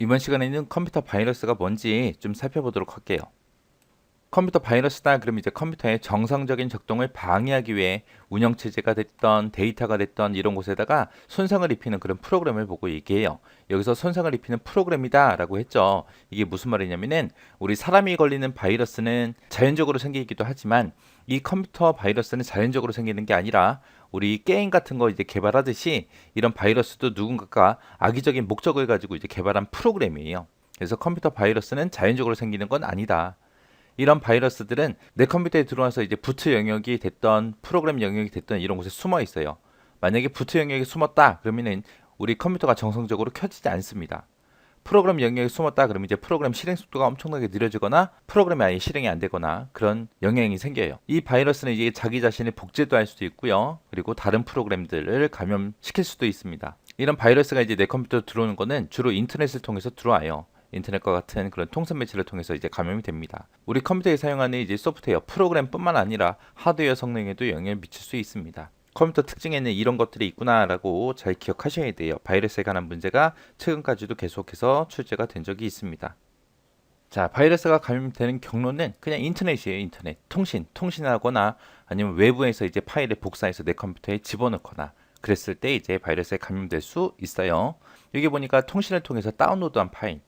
이번 시간에는 컴퓨터 바이러스가 뭔지 좀 살펴보도록 할게요. 컴퓨터 바이러스다 그러면 이제 컴퓨터의 정상적인 작동을 방해하기 위해 운영체제가 됐던 데이터가 됐던 이런 곳에다가 손상을 입히는 그런 프로그램을 보고 얘기해요. 여기서 손상을 입히는 프로그램이다 라고 했죠. 이게 무슨 말이냐면은 우리 사람이 걸리는 바이러스는 자연적으로 생기기도 하지만 이 컴퓨터 바이러스는 자연적으로 생기는 게 아니라 우리 게임 같은 거 이제 개발하듯이 이런 바이러스도 누군가가 악의적인 목적을 가지고 이제 개발한 프로그램이에요. 그래서 컴퓨터 바이러스는 자연적으로 생기는 건 아니다. 이런 바이러스들은 내 컴퓨터에 들어와서 이제 부트 영역이 됐던 프로그램 영역이 됐던 이런 곳에 숨어 있어요. 만약에 부트 영역이 숨었다 그러면은 우리 컴퓨터가 정상적으로 켜지지 않습니다. 프로그램 영역에 숨었다 그러면 이제 프로그램 실행 속도가 엄청나게 느려지거나 프로그램이 아예 실행이 안 되거나 그런 영향이 생겨요. 이 바이러스는 이제 자기 자신의 복제도 할 수도 있고요. 그리고 다른 프로그램들을 감염시킬 수도 있습니다. 이런 바이러스가 이제 내 컴퓨터에 들어오는 거는 주로 인터넷을 통해서 들어와요. 인터넷과 같은 그런 통신 매체를 통해서 이제 감염이 됩니다. 우리 컴퓨터에 사용하는 이제 소프트웨어, 프로그램뿐만 아니라 하드웨어 성능에도 영향을 미칠 수 있습니다. 컴퓨터 특징에는 이런 것들이 있구나라고 잘 기억하셔야 돼요. 바이러스에 관한 문제가 최근까지도 계속해서 출제가 된 적이 있습니다. 자, 바이러스가 감염되는 경로는 그냥 인터넷이에요. 인터넷. 통신하거나 아니면 외부에서 이제 파일을 복사해서 내 컴퓨터에 집어넣거나 그랬을 때 이제 바이러스에 감염될 수 있어요. 여기 보니까 통신을 통해서 다운로드한 파일,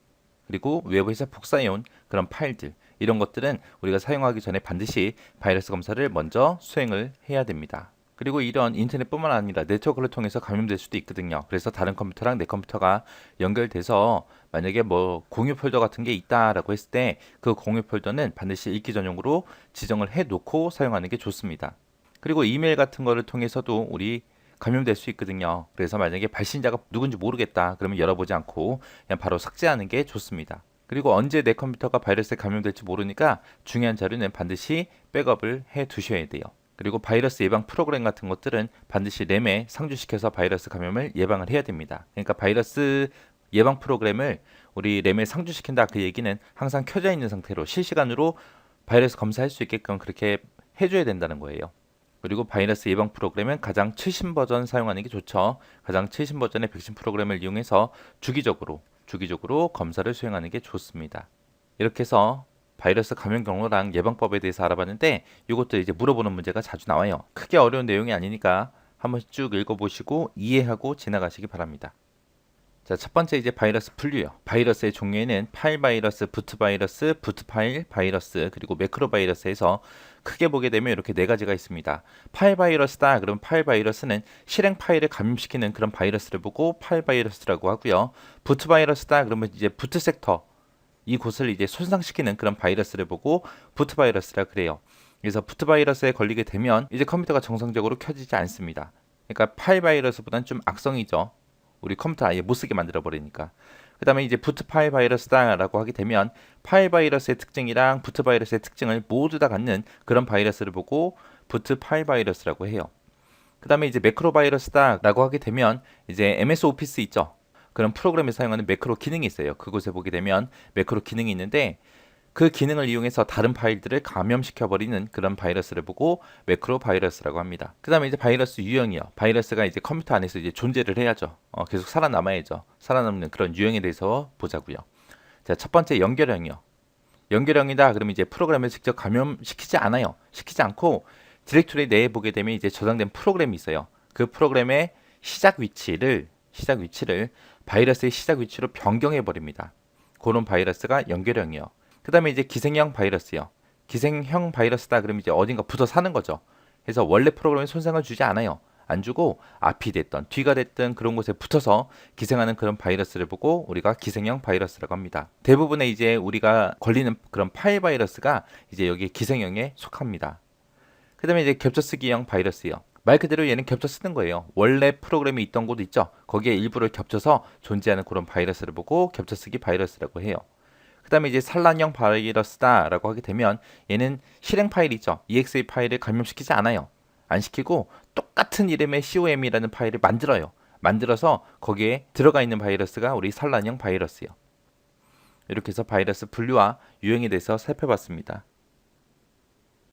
그리고 외부에서 복사해온 그런 파일들, 이런 것들은 우리가 사용하기 전에 반드시 바이러스 검사를 먼저 수행을 해야 됩니다. 그리고 이런 인터넷뿐만 아니라 네트워크를 통해서 감염될 수도 있거든요. 그래서 다른 컴퓨터랑 내 컴퓨터가 연결돼서 만약에 뭐 공유 폴더 같은 게 있다라고 했을 때 그 공유 폴더는 반드시 읽기 전용으로 지정을 해 놓고 사용하는 게 좋습니다. 그리고 이메일 같은 거를 통해서도 우리 감염될 수 있거든요. 그래서 만약에 발신자가 누군지 모르겠다 그러면 열어보지 않고 그냥 바로 삭제하는 게 좋습니다. 그리고 언제 내 컴퓨터가 바이러스에 감염될지 모르니까 중요한 자료는 반드시 백업을 해 두셔야 돼요. 그리고 바이러스 예방 프로그램 같은 것들은 반드시 램에 상주시켜서 바이러스 감염을 예방을 해야 됩니다. 그러니까 바이러스 예방 프로그램을 우리 램에 상주시킨다 그 얘기는 항상 켜져 있는 상태로 실시간으로 바이러스 검사할 수 있게끔 그렇게 해줘야 된다는 거예요. 그리고 바이러스 예방 프로그램은 가장 최신 버전 사용하는 게 좋죠. 가장 최신 버전의 백신 프로그램을 이용해서 주기적으로 검사를 수행하는 게 좋습니다. 이렇게 해서 바이러스 감염 경로랑 예방법에 대해서 알아봤는데 이것도 이제 물어보는 문제가 자주 나와요. 크게 어려운 내용이 아니니까 한번 쭉 읽어보시고 이해하고 지나가시기 바랍니다. 자, 첫 번째 이제 바이러스 분류요. 바이러스의 종류에는 파일 바이러스, 부트 바이러스, 부트 파일 바이러스, 그리고 매크로 바이러스에서 크게 보게 되면 이렇게 네 가지가 있습니다. 파일 바이러스다. 그럼 파일 바이러스는 실행 파일을 감염시키는 그런 바이러스를 보고 파일 바이러스라고 하고요. 부트 바이러스다. 그러면 이제 부트 섹터 이곳을 이제 손상시키는 그런 바이러스를 보고 부트 바이러스라 그래요. 그래서 부트 바이러스에 걸리게 되면 이제 컴퓨터가 정상적으로 켜지지 않습니다. 그러니까 파일 바이러스보다는 좀 악성이죠. 우리 컴퓨터 아예 못 쓰게 만들어 버리니까. 그 다음에 이제 부트 파일 바이러스다라고 하게 되면 파일 바이러스의 특징이랑 부트 바이러스의 특징을 모두 다 갖는 그런 바이러스를 보고 부트 파일 바이러스라고 해요. 그 다음에 이제 매크로 바이러스다라고 하게 되면 이제 MS 오피스 있죠. 그런 프로그램에 사용하는 매크로 기능이 있어요. 그곳에 보게 되면 매크로 기능이 있는데 그 기능을 이용해서 다른 파일들을 감염시켜 버리는 그런 바이러스를 보고 매크로 바이러스라고 합니다. 그 다음에 이제 바이러스 유형이요. 바이러스가 이제 컴퓨터 안에서 이제 존재를 해야죠. 계속 살아남아야죠. 살아남는 그런 유형에 대해서 보자고요. 자, 첫 번째 연결형이요. 연결형이다. 그러면 이제 프로그램을 직접 감염시키지 않아요. 시키지 않고 디렉토리 내에 보게 되면 이제 저장된 프로그램이 있어요. 그 프로그램의 시작 위치를 바이러스의 시작 위치로 변경해 버립니다. 그런 바이러스가 연결형이요. 그 다음에 이제 기생형 바이러스요. 기생형 바이러스다 그러면 이제 어딘가 붙어 사는 거죠. 그래서 원래 프로그램에 손상을 주지 않아요. 안 주고 앞이 됐던 뒤가 됐던 그런 곳에 붙어서 기생하는 그런 바이러스를 보고 우리가 기생형 바이러스라고 합니다. 대부분의 이제 우리가 걸리는 그런 파일 바이러스가 이제 여기 기생형에 속합니다. 그 다음에 이제 겹쳐쓰기형 바이러스요. 말 그대로 얘는 겹쳐 쓰는 거예요. 원래 프로그램이 있던 곳도 있죠. 거기에 일부를 겹쳐서 존재하는 그런 바이러스를 보고 겹쳐쓰기 바이러스라고 해요. 그 다음에 이제 산란형 바이러스다라고 하게 되면 얘는 실행 파일 있죠. exe 파일을 감염시키지 않아요. 안 시키고 똑같은 이름의 com이라는 파일을 만들어요. 만들어서 거기에 들어가 있는 바이러스가 우리 산란형 바이러스요. 이렇게 해서 바이러스 분류와 유형에 대해서 살펴봤습니다.